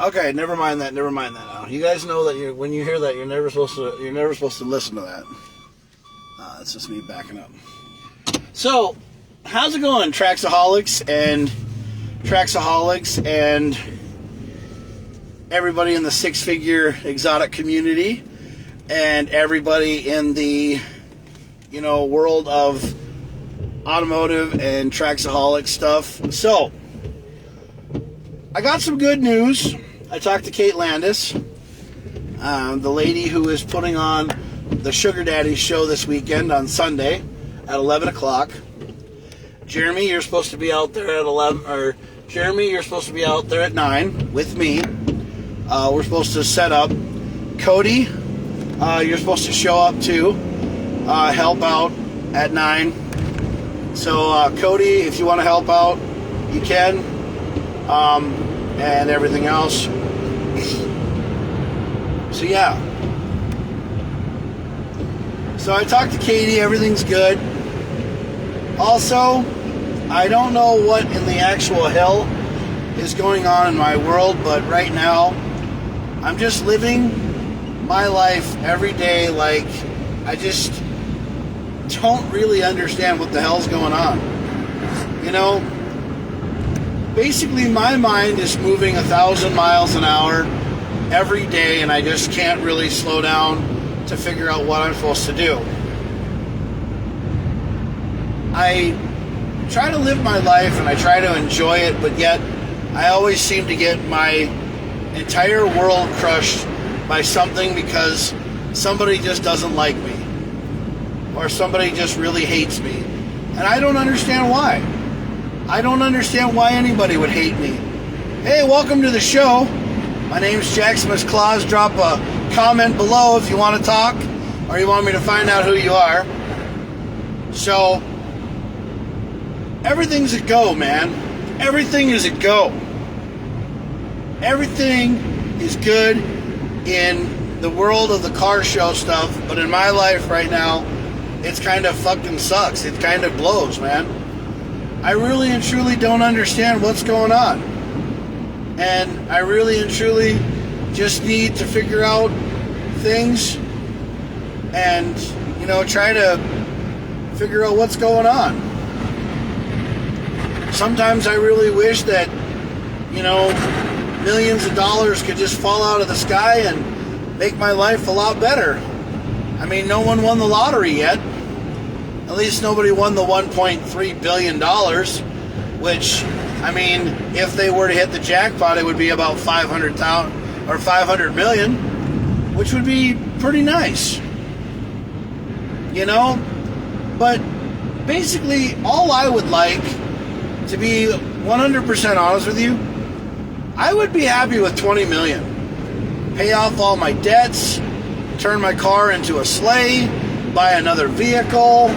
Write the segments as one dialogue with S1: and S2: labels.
S1: Okay, never mind that. Never mind that. Now, you guys know that when you hear that, you're never supposed to listen to that. That's just me backing up. So, how's it going, Traxaholics and everybody in the six-figure exotic community, and everybody in the world of automotive and Traxaholic stuff. So, I got some good news. I talked to Kate Landis, the lady who is putting on the Sugar Daddies show this weekend on Sunday at 11 o'clock. Jeremy, you're supposed to be out there at 11, or Jeremy, you're supposed to be out there at 9 with me. We're supposed to set up. Cody, you're supposed to show up too, help out at 9. So, Cody, if you want to help out, you can. And everything else. So yeah. So I talked to Katie, everything's good. Also, I don't know what in the actual hell is going on in my world, but right now, I'm just living my life every day like I just don't really understand what the hell's going on. Basically, my mind is moving 1,000 miles an hour every day, and I just can't really slow down to figure out what I'm supposed to do. I try to live my life, and I try to enjoy it, but yet I always seem to get my entire world crushed by something because somebody just doesn't like me, or somebody just really hates me, and I don't understand why. I don't understand why anybody would hate me. Hey, welcome to the show. My name's Jaximus Claus. Drop a comment below if you want to talk or you want me to find out who you are. So, everything's a go, man. Everything is a go. Everything is good in the world of the car show stuff, but in my life right now, it's kind of fucking sucks. It kind of blows, man. I really and truly don't understand what's going on. And I really and truly just need to figure out things and, try to figure out what's going on. Sometimes I really wish that, millions of dollars could just fall out of the sky and make my life a lot better. I mean, no one won the lottery yet. At least nobody won the $1.3 billion, which, if they were to hit the jackpot, it would be about 500,000 or 500 million, which would be pretty nice. But basically, all I would like, to be 100% honest with you, I would be happy with 20 million. Pay off all my debts, turn my car into a sleigh, buy another vehicle,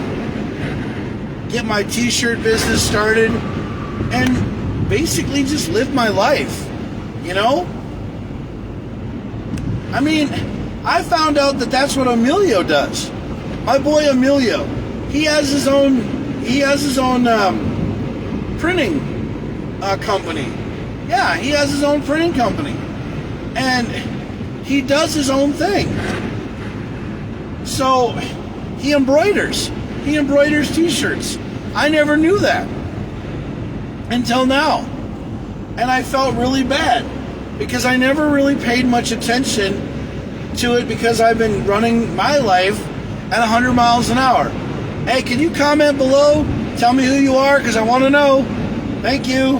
S1: get my t-shirt business started, and basically just live my life, I found out that that's what Emilio does. My boy Emilio, he has his own printing company. Yeah, he has his own printing company, and he does his own thing. So he embroiders t-shirts. I never knew that until now. And I felt really bad because I never really paid much attention to it because I've been running my life at 100 miles an hour. Hey, can you comment below? Tell me who you are because I want to know. Thank you.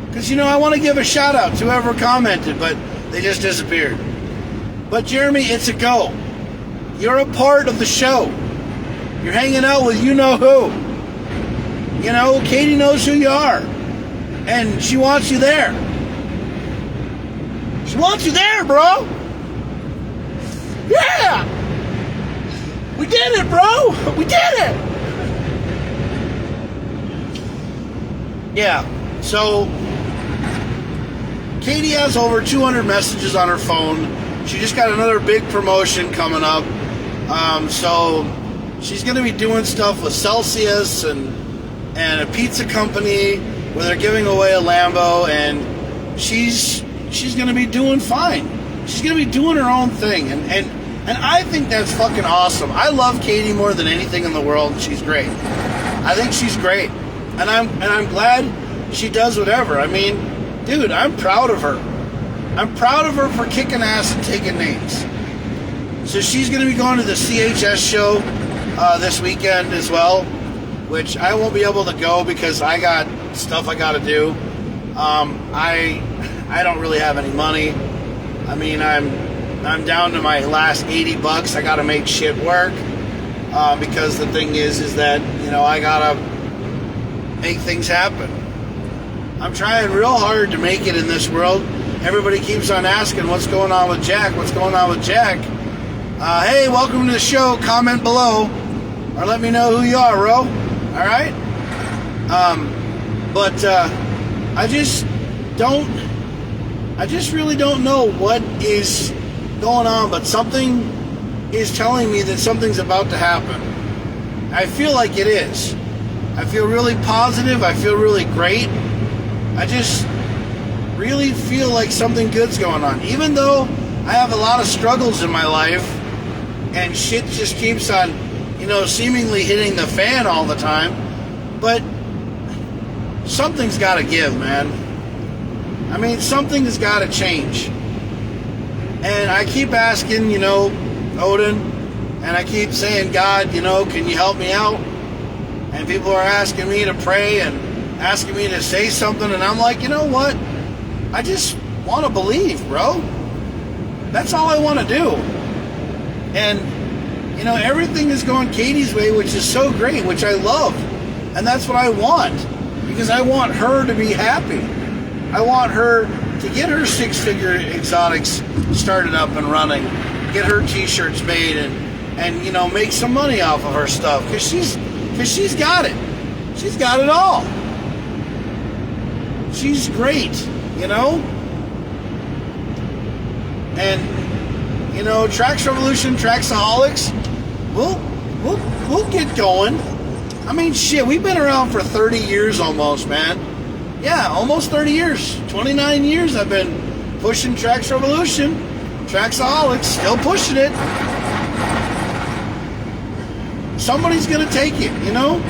S1: Because, I want to give a shout out to whoever commented, but they just disappeared. But Jeremy, it's a go. You're a part of the show. You're hanging out with you-know-who. Katie knows who you are. And she wants you there. She wants you there, bro. Yeah! We did it, bro! We did it! Yeah, so Katie has over 200 messages on her phone. She just got another big promotion coming up. So she's going to be doing stuff with Celsius and a pizza company where they're giving away a Lambo, and she's she's going to be doing fine. She's going to be doing her own thing. And I think that's fucking awesome. I love Katie more than anything in the world. She's great. I think she's great. And I'm glad she does whatever. I mean, dude, I'm proud of her. I'm proud of her for kicking ass and taking names. So she's going to be going to the CHS show this weekend as well, which I won't be able to go because I got stuff I got to do. I don't really have any money. I mean, I'm down to my last $80. I got to make shit work because the thing is that, you know, I got to make things happen. I'm trying real hard to make it in this world. Everybody keeps on asking, what's going on with Jack? What's going on with Jack? Hey, welcome to the show. Comment below or let me know who you are, bro. All right? But I just really don't know what is going on, but something is telling me that something's about to happen. I feel like it is. I feel really positive. I feel really great. I just really feel like something good's going on. Even though I have a lot of struggles in my life and shit just keeps on, you know, seemingly hitting the fan all the time, but something's got to give, man. I mean, something's got to change. And I keep asking, you know, Odin, and I keep saying, God, you know, can you help me out? And people are asking me to pray and asking me to say something, and I'm like, you know what? I just want to believe, bro. That's all I want to do. And, you know, everything is going Katie's way, which is so great, which I love. And that's what I want. Because I want her to be happy. I want her to get her six-figure exotics started up and running. Get her t-shirts made and you know, make some money off of her stuff. Because she's got it. She's got it all. She's great. You know? And, you know, Trax Revolution, Traxaholics, we'll get going. I mean, shit, we've been around for 30 years almost, man. Yeah, almost 30 years. 29 years I've been pushing Trax Revolution, Traxaholics, still pushing it. Somebody's going to take it, you know?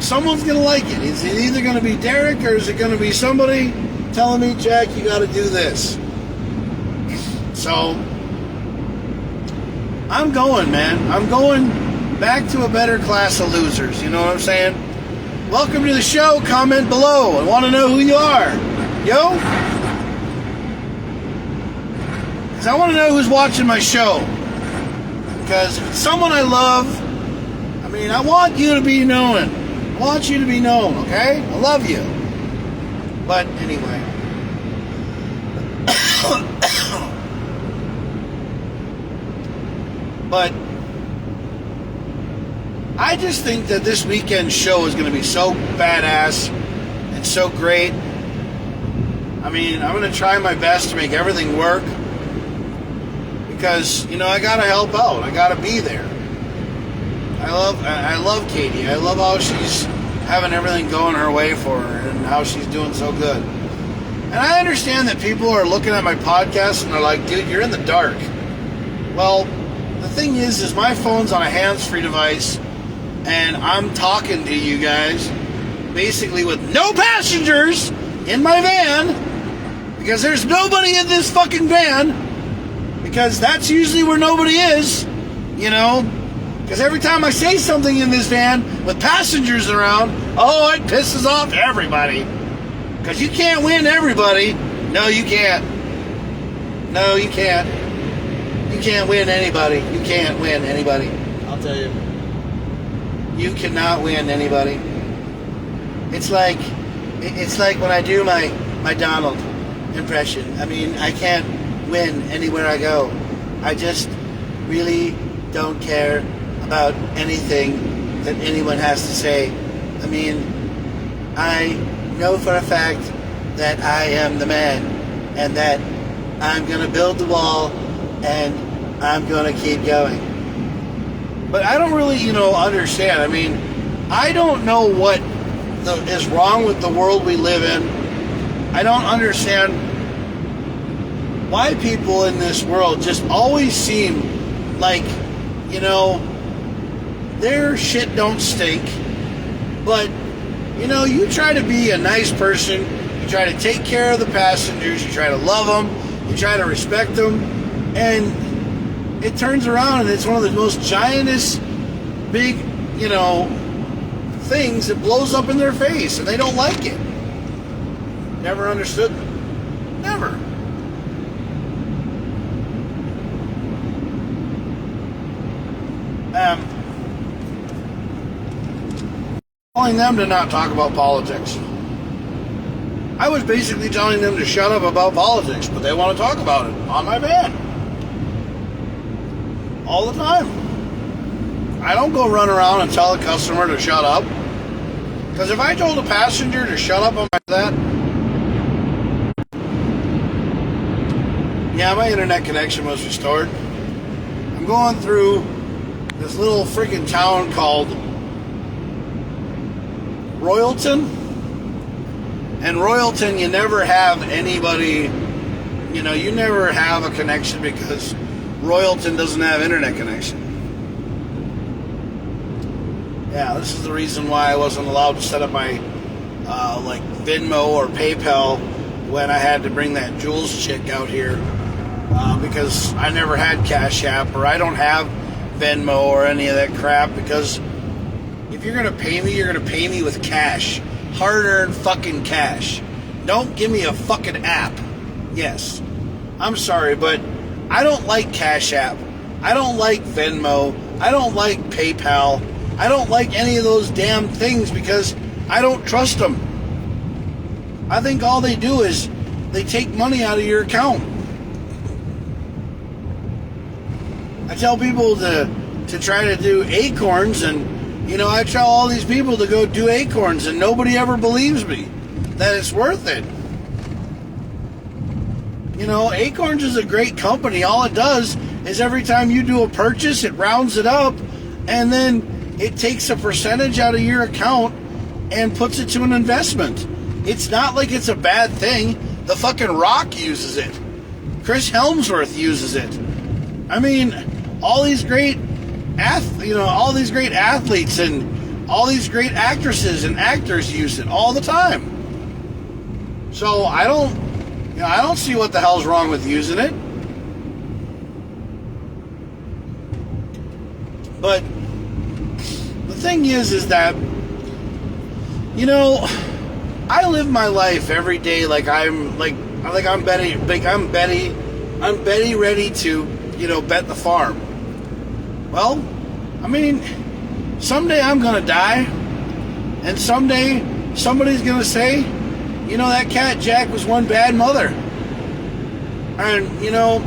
S1: Someone's going to like it. Is it either going to be Derek or is it going to be somebody telling me, Jack, you got to do this? So, I'm going, man. I'm going back to a better class of losers. You know what I'm saying? Welcome to the show. Comment below. I want to know who you are. Yo? Because I want to know who's watching my show. Because if it's someone I love, I mean, I want you to be known. I want you to be known, okay? I love you. But anyway. But I just think that this weekend's show is going to be so badass and so great. I mean, I'm going to try my best to make everything work because, you know, I got to help out. I got to be there. I love Katie. I love how she's having everything going her way for her and how she's doing so good. And I understand that people are looking at my podcast and they're like, dude, you're in the dark. Well, the thing is my phone's on a hands-free device and I'm talking to you guys basically with no passengers in my van because there's nobody in this fucking van because that's usually where nobody is, you know, because every time I say something in this van with passengers around, oh, it pisses off everybody because you can't win everybody. No, you can't. No, you can't. You can't win anybody. You can't win anybody. I'll tell you. You cannot win anybody. It's like when I do my Donald impression. I mean, I can't win anywhere I go. I just really don't care about anything that anyone has to say. I mean, I know for a fact that I am the man and that I'm going to build the wall and I'm going to keep going. But I don't really, you know, understand. I mean, I don't know what is wrong with the world we live in. I don't understand why people in this world just always seem like, you know, their shit don't stink. But, you know, you try to be a nice person. You try to take care of the passengers. You try to love them. You try to respect them. And it turns around and it's one of the most giantest, big, you know, things that blows up in their face. And they don't like it. Never understood them. Never. Telling them to not talk about politics. I was basically telling them to shut up about politics, but they want to talk about it on my van. All the time. I don't go run around and tell the customer to shut up. Because if I told a passenger to shut up on that, yeah, my internet connection was restored. I'm going through this little freaking town called Royalton. And Royalton, you never have anybody, you know, you never have a connection because Royalton doesn't have internet connection. Yeah, this is the reason why I wasn't allowed to set up my like Venmo or PayPal when I had to bring that Jules chick out here because I never had Cash App, or I don't have Venmo or any of that crap, because if you're going to pay me, you're going to pay me with cash. Hard-earned fucking cash. Don't give me a fucking app. Yes. I'm sorry, but I don't like Cash App. I don't like Venmo. I don't like PayPal. I don't like any of those damn things because I don't trust them. I think all they do is they take money out of your account. I tell people to try to do Acorns, and you know, I tell all these people to go do Acorns, and nobody ever believes me that it's worth it. You know, Acorns is a great company. All it does is every time you do a purchase, it rounds it up, and then it takes a percentage out of your account and puts it to an investment. It's not like it's a bad thing. The fucking Rock uses it. Chris Helmsworth uses it. I mean, all these great all these great athletes and all these great actresses and actors use it all the time. So I don't see what the hell's wrong with using it. But the thing is that, you know, I live my life every day like I'm Betty ready to, you know, bet the farm. Well, I mean, someday I'm going to die, and someday somebody's going to say, you know, that cat Jack was one bad mother. And, you know,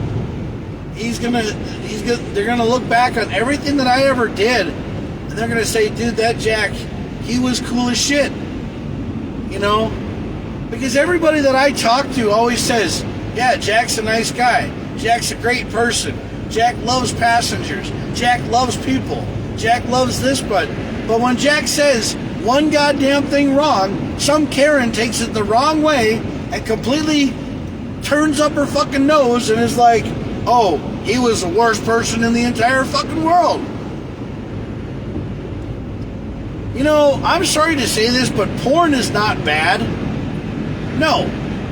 S1: they're going to look back on everything that I ever did, and they're going to say, dude, that Jack, he was cool as shit. You know? Because everybody that I talk to always says, yeah, Jack's a nice guy. Jack's a great person. Jack loves passengers. Jack loves people. Jack loves this, but when Jack says one goddamn thing wrong, some Karen takes it the wrong way and completely turns up her fucking nose and is like, oh, he was the worst person in the entire fucking world. You know, I'm sorry to say this, but porn is not bad. No,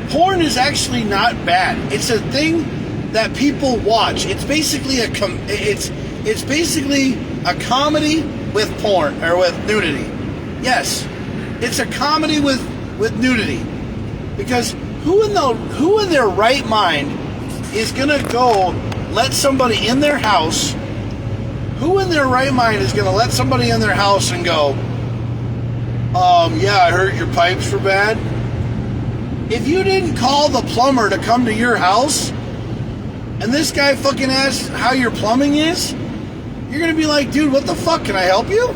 S1: porn is actually not bad. It's a thing that people watch. It's basically it's basically a comedy with porn, or with nudity. Yes, it's a comedy with nudity. Because who in their right mind is gonna go let somebody in their house? Who in their right mind is gonna let somebody in their house and go, yeah, I heard your pipes were bad? If you didn't call the plumber to come to your house, and this guy fucking asks how your plumbing is, you're going to be like, dude, what the fuck? Can I help you?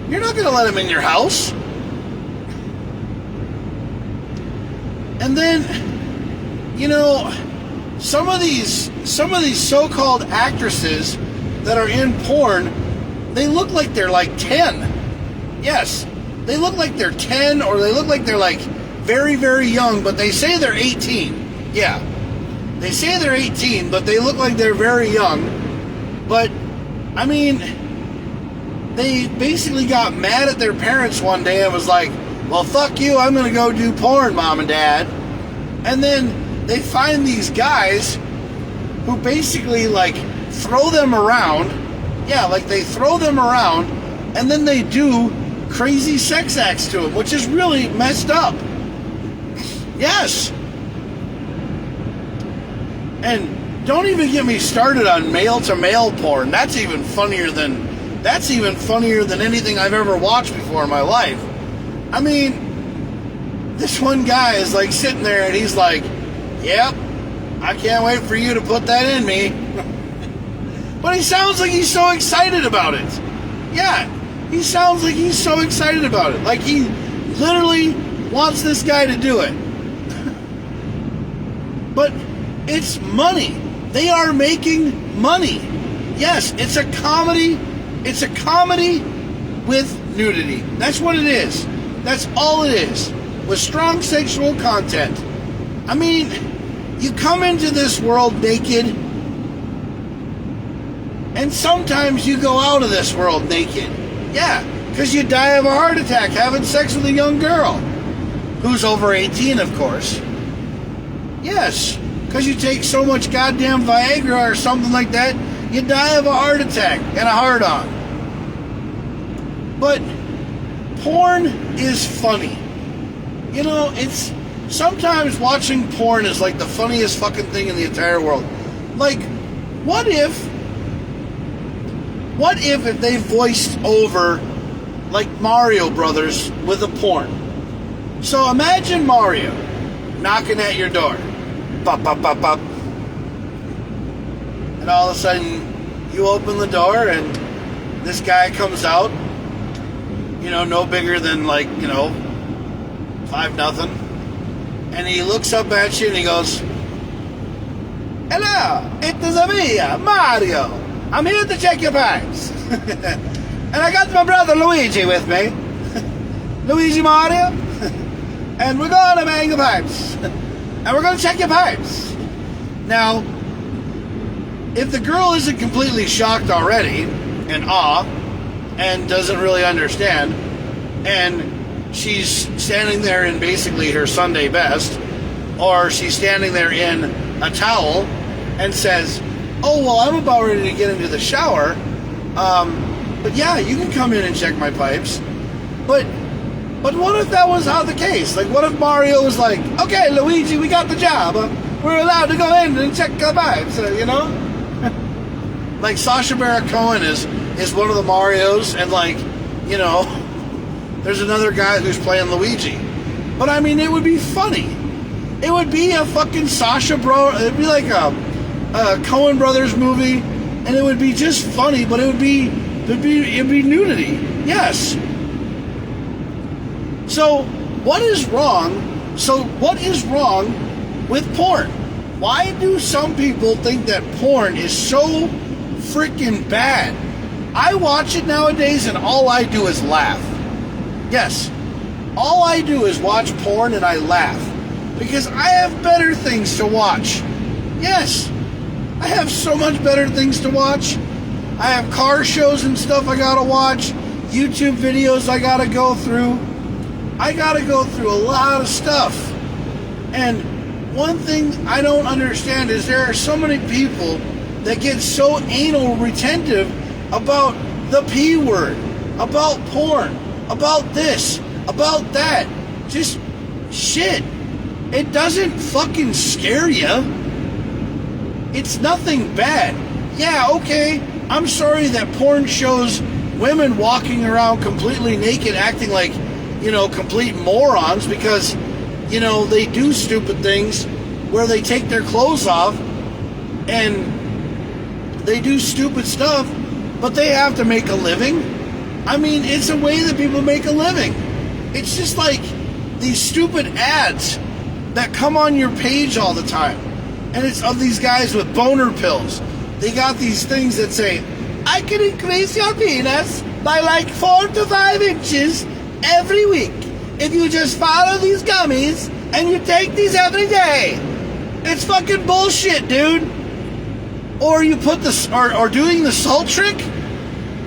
S1: You're not going to let him in your house. And then, you know, some of these so-called actresses that are in porn, they look like they're like 10. Yes, they look like they're 10, or they look like they're like very, very young, but they say they're 18. Yeah. They say they're 18, but they look like they're very young. But, I mean, they basically got mad at their parents one day and was like, well, fuck you, I'm going to go do porn, Mom and Dad. And then they find these guys who basically, like, throw them around. Yeah, like, they throw them around, and then they do crazy sex acts to them, which is really messed up. Yes. And don't even get me started on male-to-male porn. That's even funnier than anything I've ever watched before in my life. I mean, this one guy is like sitting there and he's like, yep, I can't wait for you to put that in me. But he sounds like he's so excited about it. Yeah, he sounds like he's so excited about it. Like he literally wants this guy to do it. But it's money. They are making money. Yes, it's a comedy. It's a comedy with nudity. That's what it is. That's all it is. With strong sexual content. I mean, you come into this world naked, and sometimes you go out of this world naked. Yeah, because you die of a heart attack having sex with a young girl. Who's over 18, of course. Yes, because you take so much goddamn Viagra or something like that, you die of a heart attack and a hard-on. But porn is funny. You know, it's... Sometimes watching porn is like the funniest fucking thing in the entire world. Like, what if they voiced over, like, Mario Brothers with a porn? So imagine Mario knocking at your door. Bop, bop, bop, bop. And all of a sudden, you open the door and this guy comes out, you know, no bigger than, like, you know, 5-0. And he looks up at you and he goes, hello, it is me, Mario. I'm here to check your pipes. And I got my brother Luigi with me. Luigi Mario. And we're going to bang the pipes. And we're going to check your pipes. Now, if the girl isn't completely shocked already, in awe, and doesn't really understand, and she's standing there in basically her Sunday best, or she's standing there in a towel and says, oh, well, I'm about ready to get into the shower, but yeah, you can come in and check my pipes. But what if that was not the case? Like, what if Mario was like, okay, Luigi, we got the job. We're allowed to go in and check the pipes, you know? Like, Sacha Baron Cohen is one of the Marios, and, like, you know, there's another guy who's playing Luigi. But, I mean, it would be funny. It would be a fucking it'd be like a Coen Brothers movie, and it would be just funny, but it'd be nudity. Yes. So, what is wrong with porn? Why do some people think that porn is so freaking bad? I watch it nowadays and all I do is laugh. Yes, all I do is watch porn and I laugh. Because I have better things to watch. Yes, I have so much better things to watch. I have car shows and stuff I gotta watch. YouTube videos I gotta go through. I gotta go through a lot of stuff. And one thing I don't understand is there are so many people that get so anal retentive about the P word, about porn, about this, about that. Just shit. It doesn't fucking scare you. It's nothing bad. Yeah, okay, I'm sorry that porn shows women walking around completely naked acting like, you know, complete morons because, you know, they do stupid things where they take their clothes off and they do stupid stuff, but they have to make a living. I mean, it's a way that people make a living. It's just like these stupid ads that come on your page all the time. And it's of these guys with boner pills. They got these things that say, I can increase your penis by like 4 to 5 inches every week if you just follow these gummies and you take these every day. It's fucking bullshit, dude. Or you put or doing the salt trick.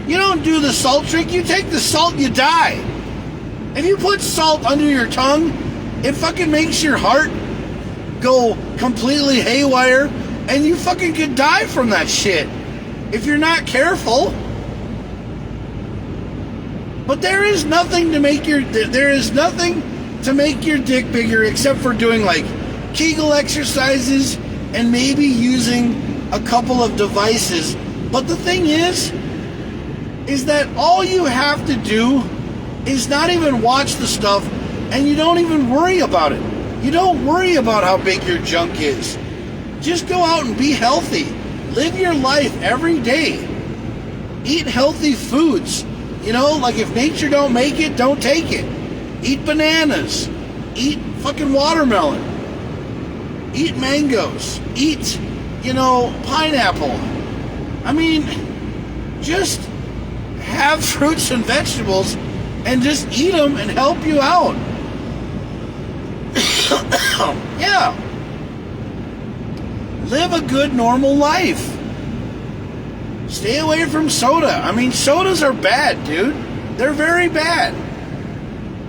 S1: You don't do the salt trick. You take the salt, you die. If you put salt under your tongue, it fucking makes your heart go completely haywire, and you fucking could die from that shit if you're not careful. But there is nothing to make your dick bigger except for doing like Kegel exercises and maybe using a couple of devices. But the thing is that all you have to do is not even watch the stuff, and you don't even worry about it. You don't worry about how big your junk is. Just go out and be healthy. Live your life every day. Eat healthy foods. You know, like if nature don't make it, don't take it. Eat bananas. Eat fucking watermelon. Eat mangoes. Eat, pineapple. I mean, just have fruits and vegetables and just eat them and help you out. Yeah. Live a good, normal life. Stay away from soda. I mean, sodas are bad, dude. They're very bad.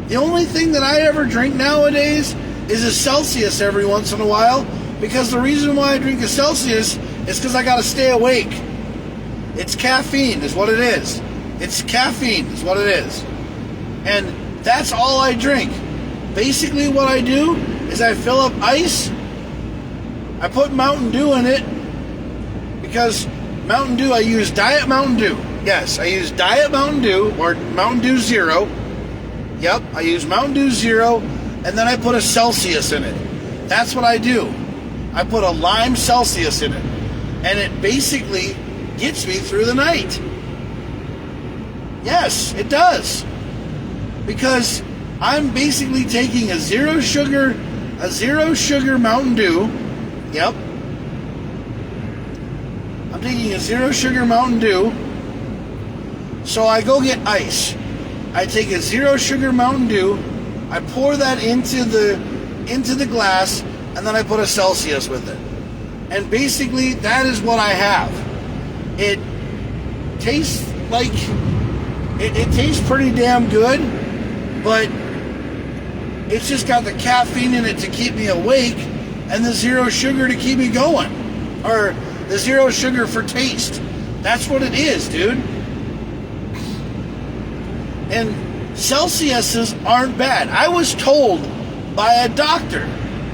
S1: The only thing that I ever drink nowadays is a Celsius every once in a while, because the reason why I drink a Celsius is because I got to stay awake. It's caffeine is what it is. It's caffeine is what it is. And that's all I drink. Basically what I do is I fill up ice, I put Mountain Dew in it, because Mountain Dew, I use Diet Mountain Dew. Yes, I use Diet Mountain Dew, or Mountain Dew Zero. Yep, I use Mountain Dew Zero, and then I put a Celsius in it. That's what I do. I put a lime Celsius in it, and it basically gets me through the night. Yes, it does. Because I'm basically taking a zero sugar Mountain Dew. Yep. I'm taking a zero sugar Mountain Dew. So I go get ice. I take a zero sugar Mountain Dew. I pour that into the glass, and then I put a Celsius with it. And basically that is what I have. It tastes like it tastes pretty damn good, but it's just got the caffeine in it to keep me awake, and the zero sugar to keep me going. Or the zero sugar for taste. That's what it is, dude. And Celsiuses aren't bad. I was told by a doctor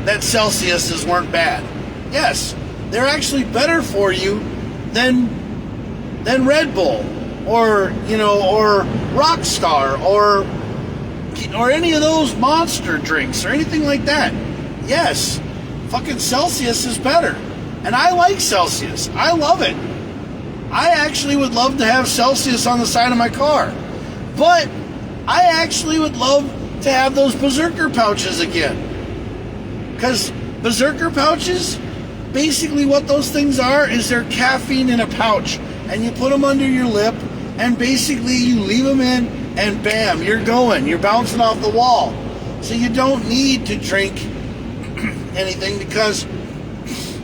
S1: that Celsiuses weren't bad. Yes, they're actually better for you than Red Bull, or or Rockstar, or any of those Monster drinks, or anything like that. Yes, fucking Celsius is better. And I like Celsius. I love it. I actually would love to have Celsius on the side of my car. But I actually would love to have those Berserker pouches again. Because Berserker pouches, basically what those things are is they're caffeine in a pouch. And you put them under your lip, and basically you leave them in, and bam, you're going. You're bouncing off the wall. So you don't need to drink anything, because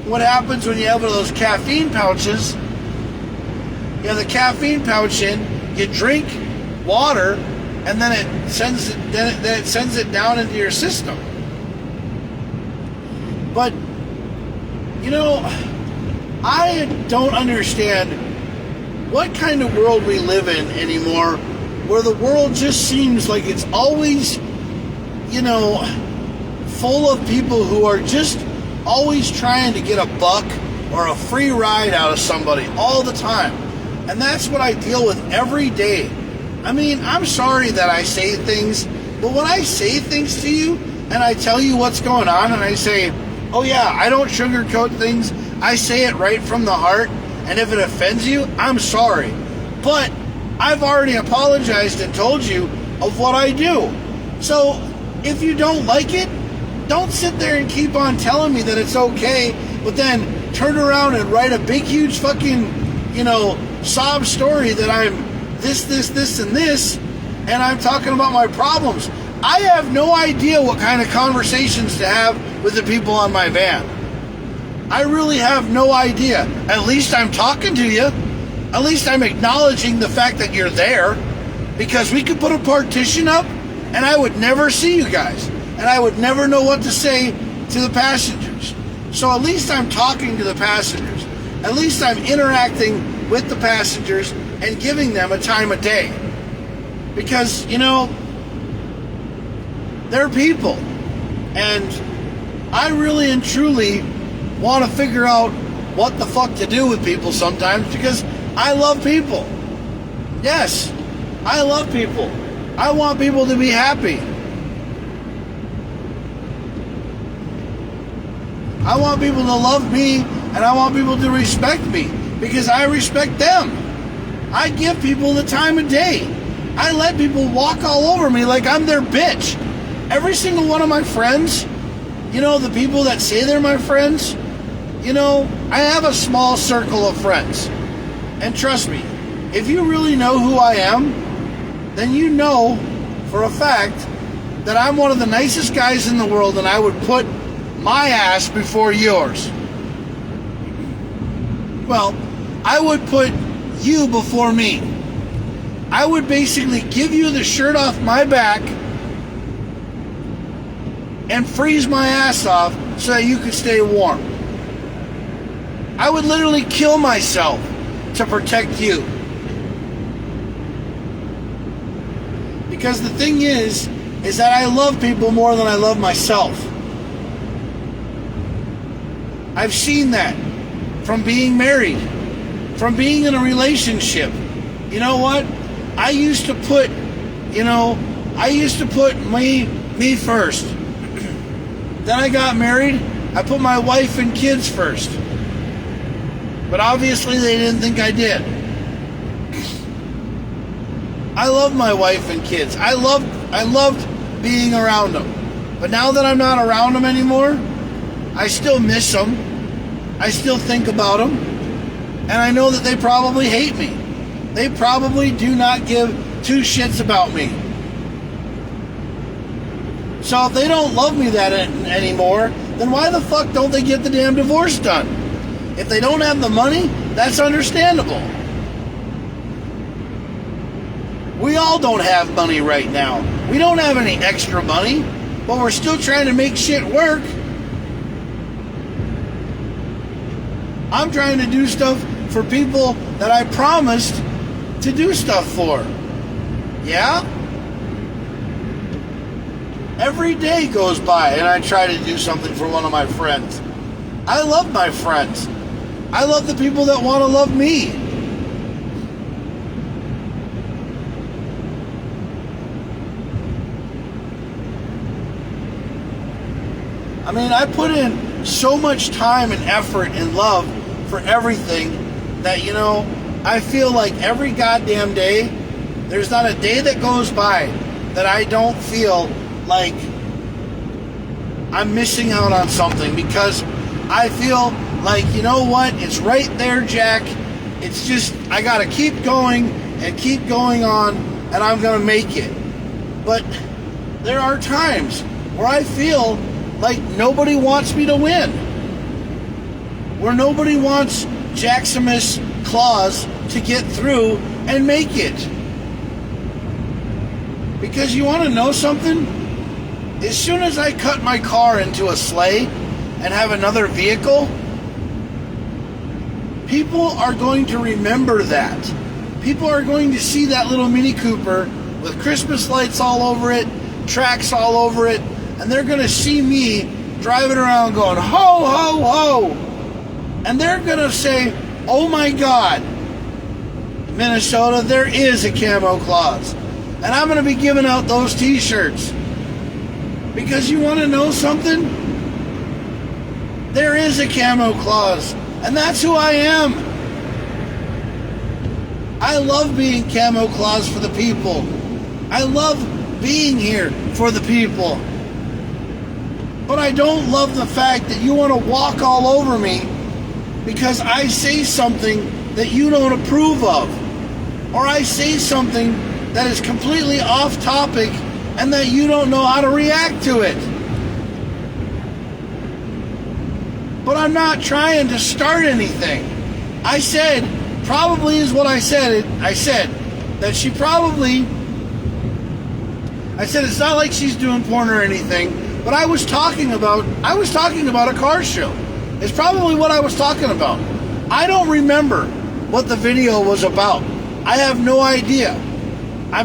S1: what happens when you have one of those caffeine pouches, you have the caffeine pouch in, you drink water, and then it sends it down into your system. But I don't understand what kind of world we live in anymore, where the world just seems like it's always full of people who are just always trying to get a buck or a free ride out of somebody all the time. And that's what I deal with every day. I mean, I'm sorry that I say things, but when I say things to you and I tell you what's going on, and I say, oh yeah, I don't sugarcoat things, I say it right from the heart, and if it offends you, I'm sorry. But I've already apologized and told you of what I do. So if you don't like it, don't sit there and keep on telling me that it's okay, but then turn around and write a big, huge fucking, sob story that I'm this, and this, and I'm talking about my problems. I have no idea what kind of conversations to have with the people on my van. I really have no idea. At least I'm talking to you. At least I'm acknowledging the fact that you're there, because we could put a partition up and I would never see you guys, and I would never know what to say to the passengers. So at least I'm talking to the passengers. At least I'm interacting with the passengers and giving them a time of day. Because, you know, they're people. And I really and truly want to figure out what the fuck to do with people sometimes, because I love people. Yes, I love people. I want people to be happy. I want people to love me, and I want people to respect me, because I respect them. I give people the time of day. I let people walk all over me like I'm their bitch. Every single one of my friends, you know, the people that say they're my friends, you know, I have a small circle of friends. And trust me, if you really know who I am, then you know for a fact that I'm one of the nicest guys in the world, and I would put my ass before yours. Well, I would put you before me. I would basically give you the shirt off my back and freeze my ass off so that you could stay warm. I would literally kill myself to protect you. Because the thing is that I love people more than I love myself. I've seen that from being married, from being in a relationship. You know what? I used to put me first. Then I got married. I put my wife and kids first. But obviously they didn't think I did. I love my wife and kids. I loved being around them. But now that I'm not around them anymore, I still miss them. I still think about them. And I know that they probably hate me. They probably do not give two shits about me. So if they don't love me that anymore, then why the fuck don't they get the damn divorce done? If they don't have the money, that's understandable. We all don't have money right now. We don't have any extra money, but we're still trying to make shit work. I'm trying to do stuff for people that I promised to do stuff for. Yeah? Every day goes by and I try to do something for one of my friends. I love my friends. I love the people that want to love me. I mean, I put in so much time and effort and love for everything that, you know, I feel like every goddamn day, there's not a day that goes by that I don't feel like I'm missing out on something, because I feel like, you know what, it's right there, Jack. It's just, I gotta keep going and keep going on, and I'm gonna make it. But there are times where I feel like nobody wants me to win, where nobody wants Jaximus Claus to get through and make it. Because you want to know something? As soon as I cut my car into a sleigh and have another vehicle, people are going to remember that. People are going to see that little Mini Cooper with Christmas lights all over it, tracks all over it, and they're going to see me driving around going, ho, ho, ho. And they're going to say, oh my God, Minnesota, there is a camo Claus. And I'm going to be giving out those t-shirts. Because you want to know something? There is a camo Claus. And that's who I am. I love being camo Claus for the people. I love being here for the people. But I don't love the fact that you want to walk all over me because I say something that you don't approve of. Or I say something that is completely off topic and that you don't know how to react to it. but I'm not trying to start anything. I said, probably is what I said. I said that she probably, I said it's not like she's doing porn or anything, but I was talking about a car show. It's probably what I was talking about. I don't remember what the video was about. I have no idea.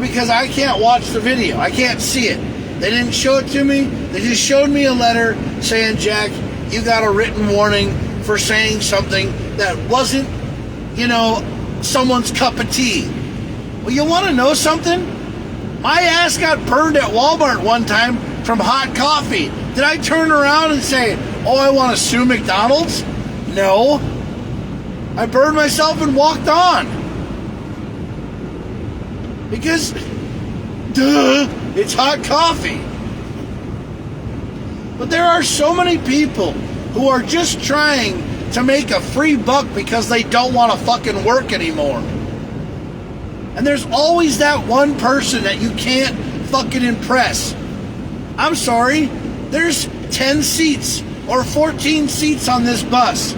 S1: Because I can't watch the video. I can't see it. They didn't show it to me. They just showed me a letter saying, Jack, you got a written warning for saying something that wasn't, someone's cup of tea. Well, you want to know something? My ass got burned at Walmart one time from hot coffee. Did I turn around and say, oh, I want to sue McDonald's? No. I burned myself and walked on. Because, duh, it's hot coffee. But there are so many people who are just trying to make a free buck because they don't want to fucking work anymore. And there's always that one person that you can't fucking impress. I'm sorry, there's 10 seats or 14 seats on this bus.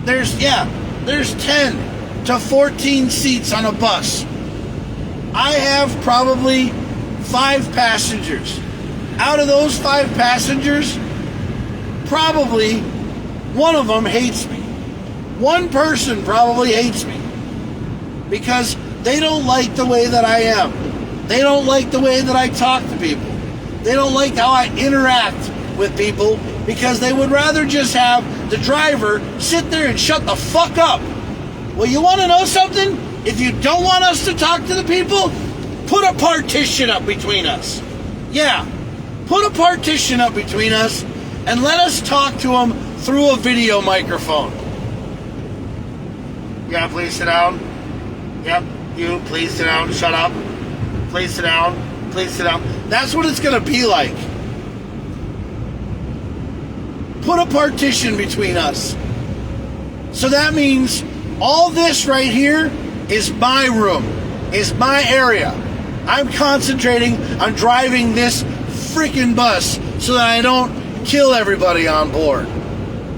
S1: There's 10 to 14 seats on a bus. I have probably 5 passengers. Out of those 5 passengers, probably one of them hates me. One person probably hates me because they don't like the way that I am. They don't like the way that I talk to people. They don't like how I interact with people because they would rather just have the driver sit there and shut the fuck up. Well, you want to know something? If you don't want us to talk to the people, put a partition up between us. Yeah, put a partition up between us and let us talk to them through a video microphone. Yeah, please sit down. Yep, you, please sit down. Shut up. Please sit down. Please sit down. That's what it's going to be like. Put a partition between us. So that means all this right here is my room, is my area. I'm concentrating on driving this freaking bus so that I don't kill everybody on board.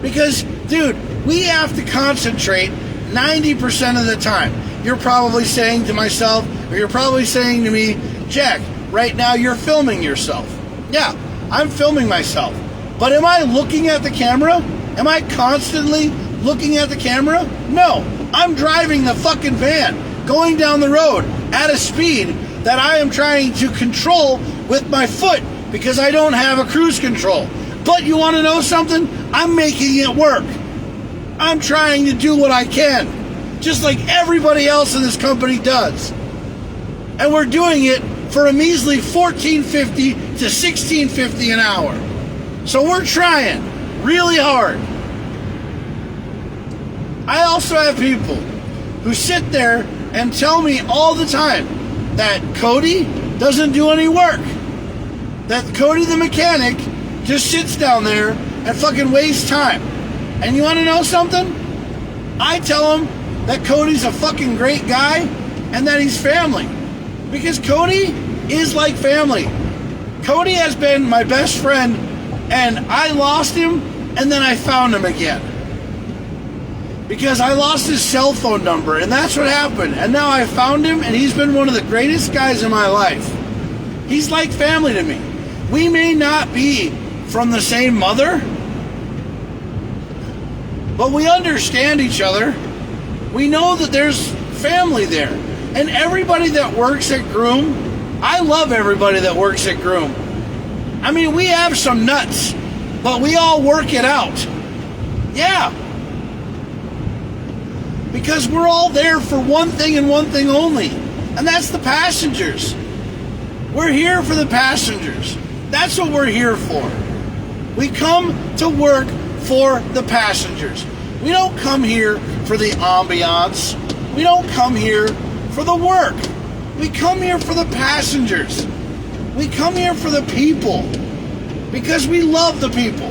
S1: Because, dude, we have to concentrate 90% of the time. You're probably saying to myself, or you're probably saying to me, Jack, right now you're filming yourself. Yeah, I'm filming myself. But am I looking at the camera? Am I constantly looking at the camera? No, I'm driving the fucking van, going down the road at a speed that I am trying to control with my foot because I don't have a cruise control. But you want to know something? I'm making it work. I'm trying to do what I can, just like everybody else in this company does. And we're doing it for a measly $14.50 to $16.50 an hour. So we're trying really hard. I also have people who sit there and tell me all the time that Cody doesn't do any work. That Cody the mechanic just sits down there and fucking wastes time. And you want to know something? I tell him that Cody's a fucking great guy and that he's family. Because Cody is like family. Cody has been my best friend, and I lost him and then I found him again. Because I lost his cell phone number, and that's what happened. And now I found him, and he's been one of the greatest guys in my life. He's like family to me. We may not be from the same mother, but we understand each other. We know that there's family there. And everybody that works at Groom, I love everybody that works at Groom. I mean, we have some nuts, but we all work it out. Yeah. Because we're all there for one thing and one thing only, and that's the passengers. We're here for the passengers. That's what we're here for. We come to work for the passengers. We don't come here for the ambiance. We don't come here for the work. We come here for the passengers. We come here for the people because we love the people.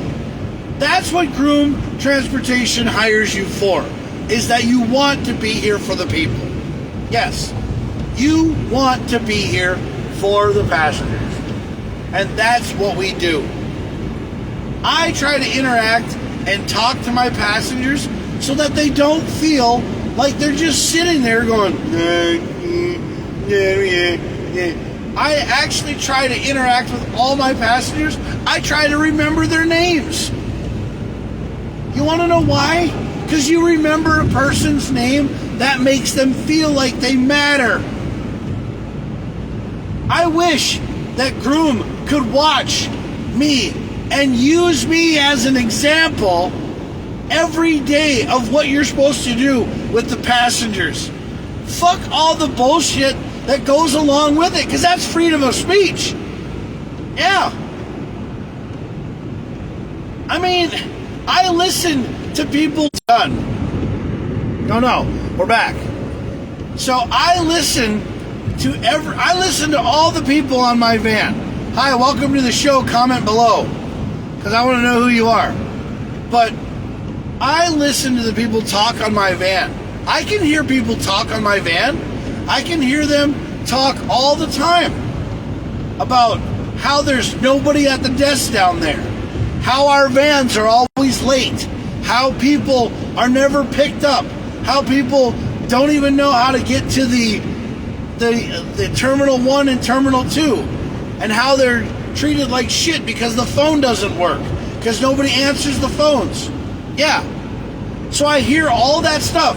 S1: That's what Groom Transportation hires you for, is that you want to be here for the people. Yes, you want to be here for the passengers. And that's what we do. I try to interact and talk to my passengers so that they don't feel like they're just sitting there going, I actually try to interact with all my passengers. I try to remember their names. You want to know why? Because you remember a person's name, that makes them feel like they matter. I wish that Groom could watch me and use me as an example every day of what you're supposed to do with the passengers. Fuck all the bullshit that goes along with it, because that's freedom of speech. Yeah. I mean, I listen to people done. No, we're back. So I listen to all the people on my van. Hi, welcome to the show. Comment below, because I want to know who you are. But I listen to the people talk on my van. I can hear people talk on my van. I can hear them talk all the time about how there's nobody at the desk down there, how our vans are always late, how people are never picked up, how people don't even know how to get to the Terminal 1 and Terminal 2, and how they're treated like shit because the phone doesn't work, because nobody answers the phones. Yeah. So I hear all that stuff.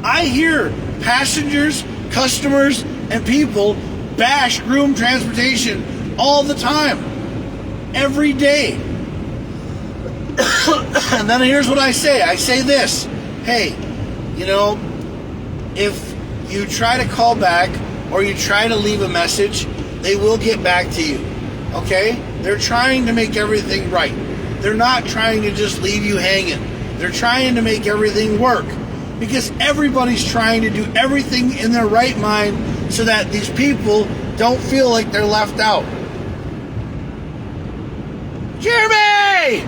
S1: I hear passengers, customers, and people bash Groom Transportation all the time. Every day. And then here's what I say. I say this. Hey, if you try to call back or you try to leave a message, they will get back to you. Okay? They're trying to make everything right. They're not trying to just leave you hanging. They're trying to make everything work, because everybody's trying to do everything in their right mind so that these people don't feel like they're left out. Jeremy!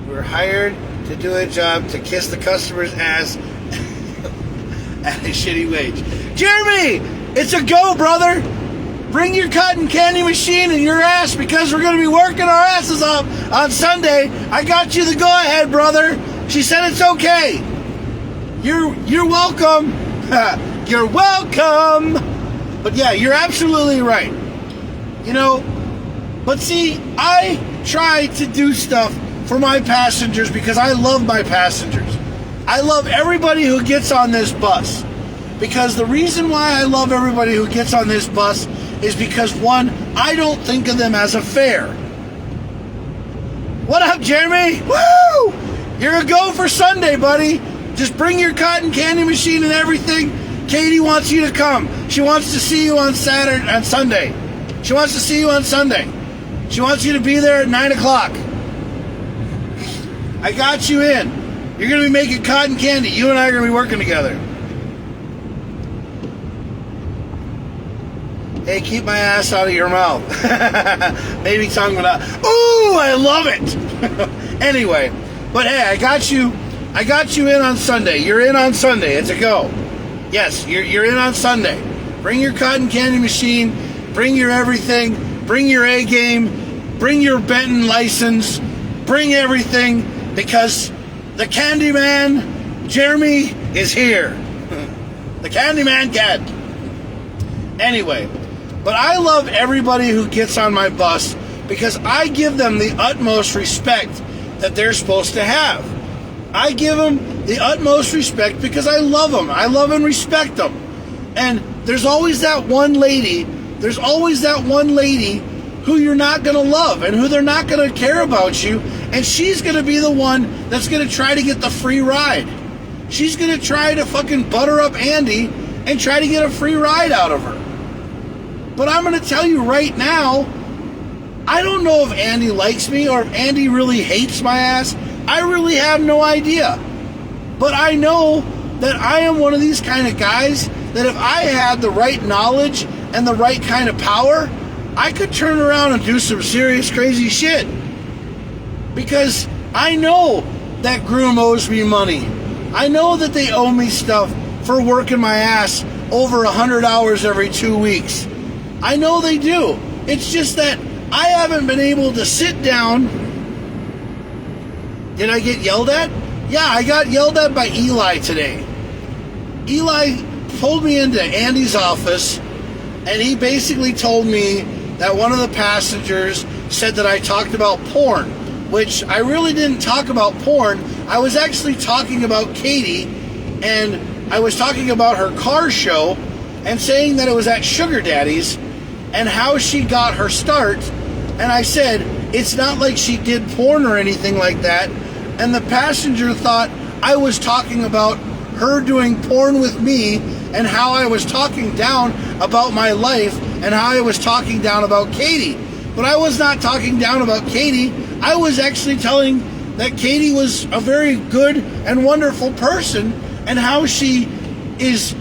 S1: We're hired to do a job to kiss the customer's ass at a shitty wage. Jeremy! It's a go, brother! Bring your cotton candy machine and your ass, because we're going to be working our asses off on Sunday. I got you the go-ahead, brother. She said it's okay. You're welcome. You're welcome. But yeah, you're absolutely right. But see, I try to do stuff for my passengers because I love my passengers. I love everybody who gets on this bus. Because the reason why I love everybody who gets on this bus is because, one, I don't think of them as a fare. What up, Jeremy? Woo! You're a go for Sunday, buddy. Just bring your cotton candy machine and everything. Katie wants you to come. She wants to see you on Sunday. She wants to see you on Sunday. She wants you to be there at 9 o'clock. I got you in. You're going to be making cotton candy. You and I are going to be working together. Hey, keep my ass out of your mouth. Maybe tongue went out. Ooh, I love it. Anyway, but hey, I got you in on Sunday. You're in on Sunday. It's a go. Yes, you're in on Sunday. Bring your cotton candy machine. Bring your everything. Bring your A game. Bring your Benton license. Bring everything, because the Candyman, Jeremy, is here. The Candyman cat. Anyway. But I love everybody who gets on my bus because I give them the utmost respect that they're supposed to have. I give them the utmost respect because I love them. I love and respect them. And there's always that one lady who you're not going to love and who they're not going to care about you. And she's going to be the one that's going to try to get the free ride. She's going to try to fucking butter up Andy and try to get a free ride out of her. But I'm going to tell you right now, I don't know if Andy likes me or if Andy really hates my ass. I really have no idea. But I know that I am one of these kind of guys that if I had the right knowledge and the right kind of power, I could turn around and do some serious crazy shit. Because I know that Groom owes me money. I know that they owe me stuff for working my ass over 100 hours every 2 weeks. I know they do. It's just that I haven't been able to sit down. Did I get yelled at? Yeah, I got yelled at by Eli today. Eli pulled me into Andy's office, and he basically told me that one of the passengers said that I talked about porn, which I really didn't talk about porn. I was actually talking about Katie, and I was talking about her car show and saying that it was at Sugar Daddies and how she got her start. And I said, it's not like she did porn or anything like that. And the passenger thought I was talking about her doing porn with me and how I was talking down about my life and how I was talking down about Katie. But I was not talking down about Katie. I was actually telling that Katie was a very good and wonderful person and how she is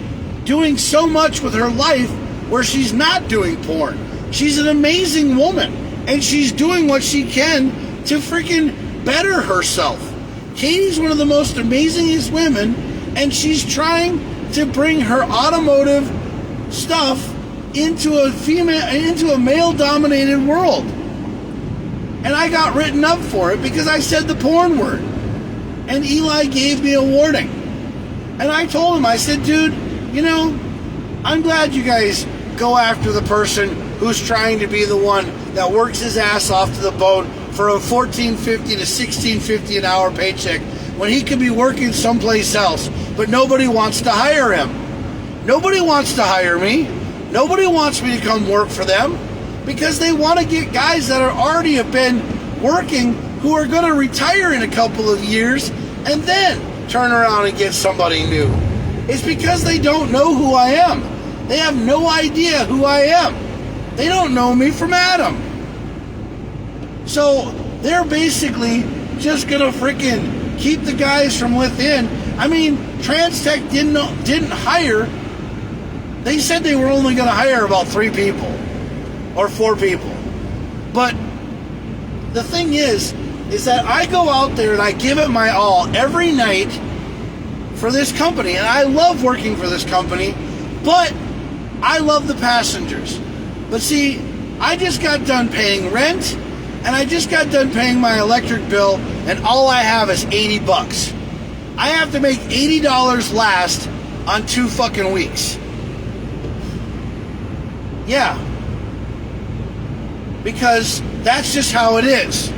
S1: doing so much with her life where she's not doing porn. She's an amazing woman and she's doing what she can to freaking better herself. Katie's one of the most amazingest women, and she's trying to bring her automotive stuff into a male-dominated world. And I got written up for it because I said the porn word. And Eli gave me a warning. And I told him, I said, dude, you know, I'm glad you guys go after the person who's trying to be the one that works his ass off to the bone for a $14.50 to $16.50 an hour paycheck when he could be working someplace else. But nobody wants to hire him. Nobody wants to hire me. Nobody wants me to come work for them because they want to get guys that are already have been working who are going to retire in a couple of years and then turn around and get somebody new. It's because they don't know who I am. They have no idea who I am. They don't know me from Adam. So they're basically just going to freaking keep the guys from within. I mean, Transtech didn't hire. They said they were only going to hire about 3 people or 4 people. But the thing is that I go out there and I give it my all every night for this company. And I love working for this company, but I love the passengers. But see, I just got done paying rent and I just got done paying my electric bill, and all I have is $80. I have to make $80 last on 2 fucking weeks. Yeah. Because that's just how it is.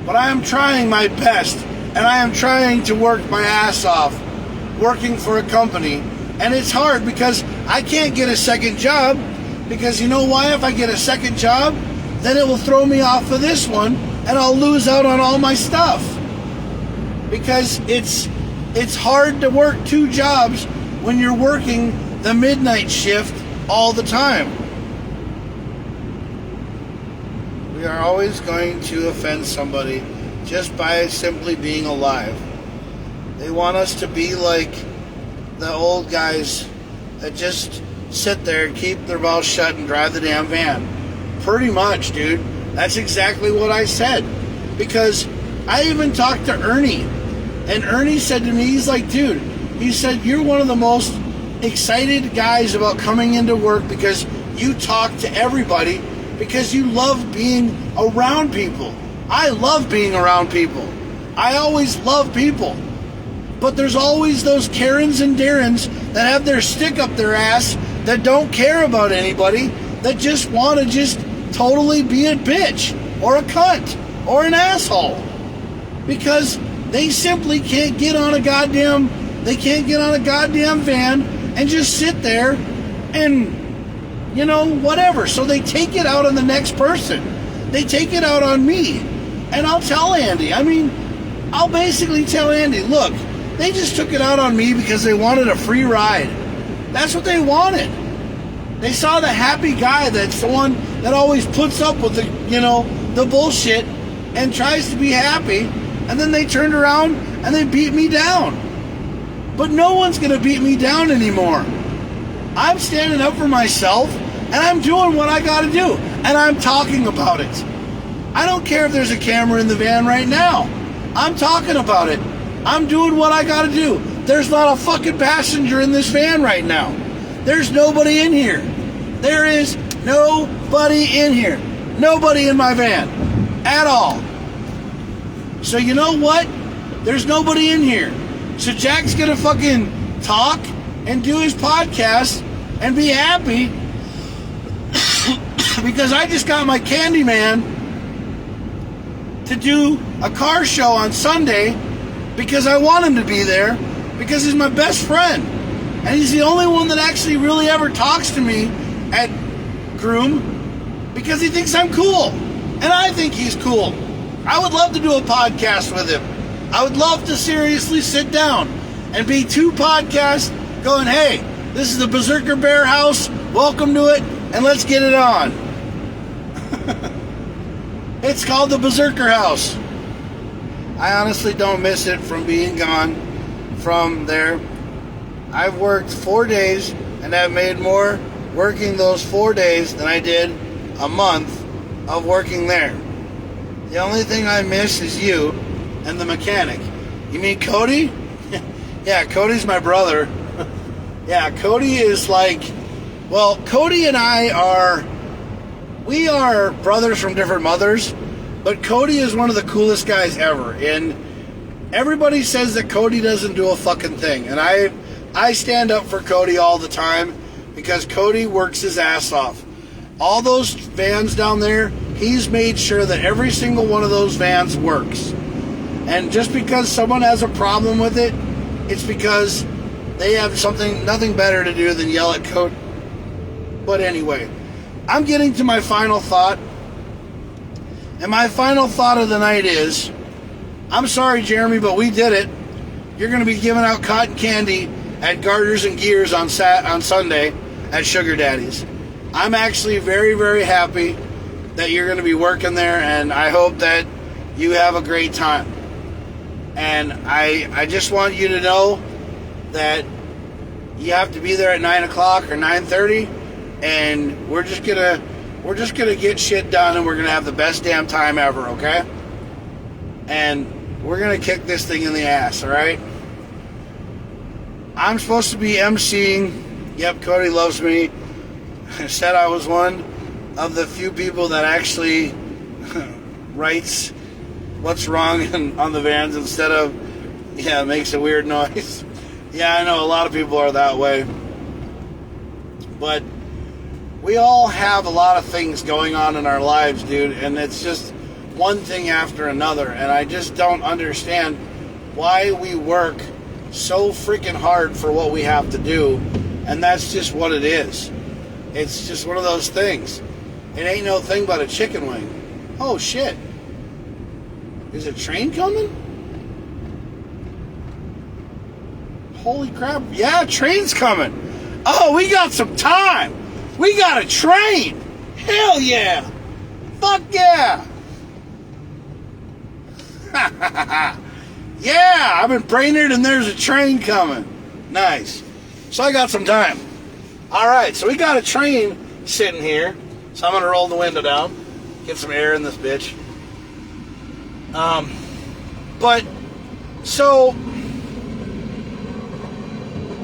S1: But I am trying my best, and I am trying to work my ass off working for a company. And it's hard because I can't get a second job, because you know why? If I get a second job, then it will throw me off of this one and I'll lose out on all my stuff. Because it's hard to work 2 jobs when you're working the midnight shift all the time. We are always going to offend somebody just by simply being alive. They want us to be like the old guys that just sit there and keep their mouth shut and drive the damn van. Pretty much, dude. That's exactly what I said. Because I even talked to Ernie. And Ernie said to me, he's like, dude, he said, you're one of the most excited guys about coming into work because you talk to everybody because you love being around people. I love being around people. I always love people. But there's always those Karens and Darrens that have their stick up their ass that don't care about anybody, that just want to just totally be a bitch or a cunt or an asshole. Because they simply can't get on a goddamn van and just sit there and, you know, whatever. So they take it out on the next person. They take it out on me. And I'll tell Andy, I'll basically tell Andy, look, they just took it out on me because they wanted a free ride. That's what they wanted. They saw the happy guy that's the one that always puts up with the bullshit and tries to be happy, and then they turned around and they beat me down. But no one's going to beat me down anymore. I'm standing up for myself, and I'm doing what I got to do, and I'm talking about it. I don't care if there's a camera in the van right now. I'm talking about it. I'm doing what I got to do. there's not a fucking passenger in this van right now. There's nobody in here. There is nobody in here. Nobody in my van at all. So you know what? There's nobody in here. So Jack's gonna fucking talk and do his podcast and be happy because I just got my Candyman to do a car show on Sunday because I want him to be there because he's my best friend. And he's the only one that actually really ever talks to me at Groom because he thinks I'm cool. And I think he's cool. I would love to do a podcast with him. I would love to seriously sit down and be two podcasts going, hey, this is the Berserker Bear House. Welcome to it, and let's get it on. It's called the Berserker House. I honestly don't miss it from being gone from there. I've worked 4 days, and I've made more working those 4 days than I did a month of working there. The only thing I miss is you and the mechanic. You mean Cody? Yeah, Cody's my brother. Yeah, Cody is like, well, Cody and I we are brothers from different mothers, but Cody is one of the coolest guys ever. And everybody says that Cody doesn't do a fucking thing. And I stand up for Cody all the time because Cody works his ass off. All those vans down there, he's made sure that every single one of those vans works. And just because someone has a problem with it, it's because they have nothing better to do than yell at Cody. But anyway, I'm getting to my final thought. And my final thought of the night is, I'm sorry, Jeremy, but we did it. You're going to be giving out cotton candy at Garters and Gears on Sunday at Sugar Daddies. I'm actually very, very happy that you're going to be working there, and I hope that you have a great time. And I just want you to know that you have to be there at 9 o'clock or 9:30, and we're just gonna get shit done, and we're gonna have the best damn time ever, okay? And we're gonna kick this thing in the ass, all right? I'm supposed to be emceeing. Yep, Cody loves me. I said I was one of the few people that actually writes what's wrong on the vans instead of, yeah, it makes a weird noise. Yeah, I know a lot of people are that way. But we all have a lot of things going on in our lives, dude, and it's just one thing after another. And I just don't understand why we work so freaking hard for what we have to do. And that's just what it is. It's just one of those things. It ain't no thing but a chicken wing. Oh, shit. Is a train coming? Holy crap. Yeah, train's coming. Oh, we got some time. We got a train. Hell yeah. Fuck yeah. Yeah, I'm in Brainerd and there's a train coming. Nice. So I got some time. All right, so we got a train sitting here. So I'm going to roll the window down. Get some air in this bitch. But, so,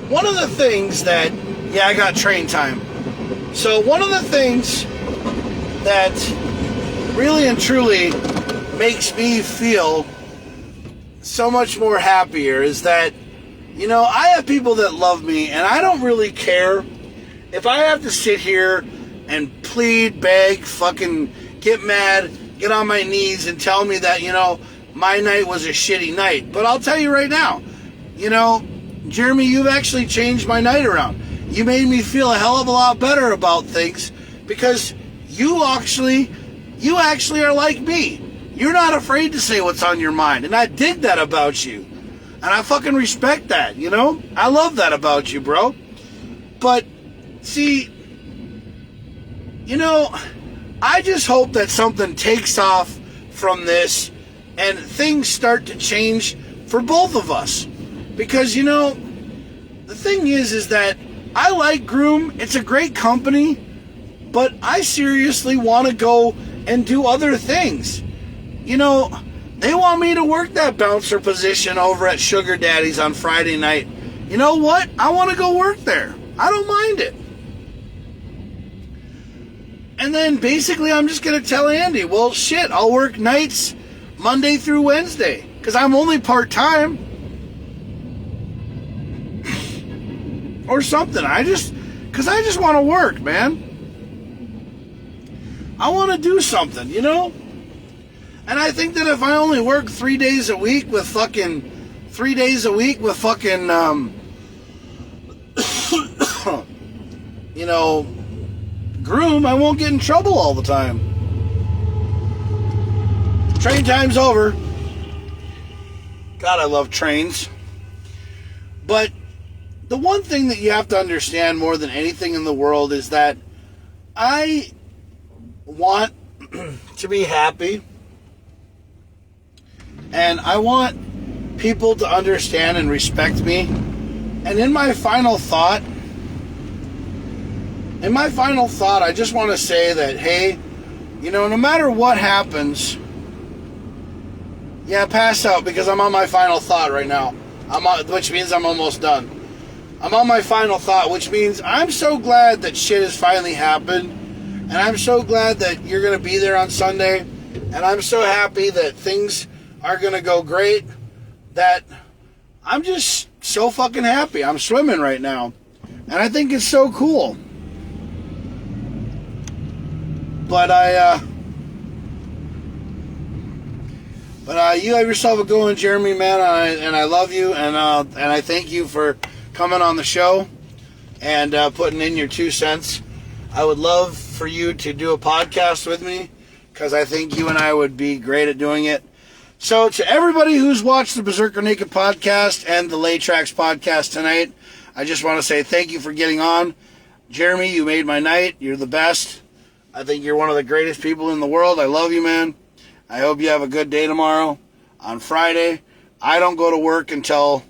S1: one of the things that, yeah, I got train time. So one of the things that really and truly makes me feel so much more happier is that, you know, I have people that love me, and I don't really care if I have to sit here and plead, beg, fucking get mad, get on my knees and tell me that, you know, my night was a shitty night. But I'll tell you right now, you know, Jeremy, you've actually changed my night around. You made me feel a hell of a lot better about things because you actually are like me. You're not afraid to say what's on your mind, and I dig that about you. And I fucking respect that, you know? I love that about you, bro. But, see, you know, I just hope that something takes off from this and things start to change for both of us. Because, you know, the thing is that I like Groom. It's a great company. But I seriously want to go and do other things. You know, they want me to work that bouncer position over at Sugar Daddy's on Friday night you know what? I want to go work there. I don't mind it. And then basically I'm just going to tell Andy, well, shit, I'll work nights Monday through Wednesday because I'm only part-time. Or something. Because I just want to work, man. I want to do something, you know? And I think that if I only work 3 days a week with fucking, you know, groom, I won't get in trouble all the time. Train time's over. God, I love trains. But the one thing that you have to understand more than anything in the world is that I want to be happy. And I want people to understand and respect me. And in my final thought, I just want to say that, hey, you know, no matter what happens, yeah, pass out because I'm on my final thought right now. Which means I'm almost done. I'm on my final thought, which means I'm so glad that shit has finally happened. And I'm so glad that you're going to be there on Sunday. And I'm so happy that things are going to go great. That I'm just so fucking happy. I'm swimming right now. And I think it's so cool. But you have yourself a good one, Jeremy, man. And I love you. And I thank you for coming on the show and putting in your 2 cents. I would love for you to do a podcast with me because I think you and I would be great at doing it. So to everybody who's watched the Berserker Naked podcast and the Lay Tracks podcast tonight, I just want to say thank you for getting on. Jeremy, you made my night. You're the best. I think you're one of the greatest people in the world. I love you, man. I hope you have a good day tomorrow. On Friday, I don't go to work until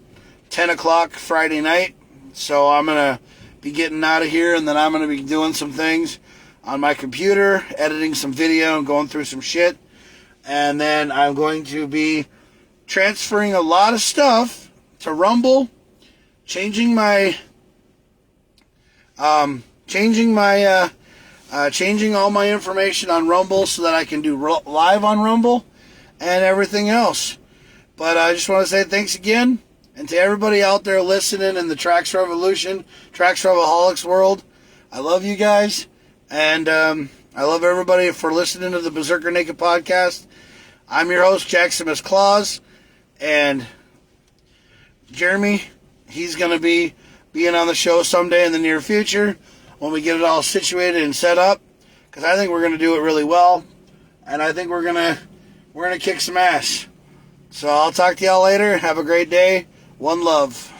S1: 10 o'clock Friday night. So I'm going to be getting out of here, and then I'm going to be doing some things on my computer, editing some video and going through some shit. And then I'm going to be transferring a lot of stuff to Rumble, changing all my information on Rumble so that I can do live on Rumble and everything else. But I just want to say thanks again. And to everybody out there listening in the Tracks Revolution, Tracks Revoluholics world, I love you guys. And I love everybody for listening to the Berserker Naked podcast. I'm your host, Jackson Claus. And Jeremy, he's going to be being on the show someday in the near future when we get it all situated and set up. Because I think we're going to do it really well. And I think we're going to kick some ass. So I'll talk to y'all later. Have a great day. One love.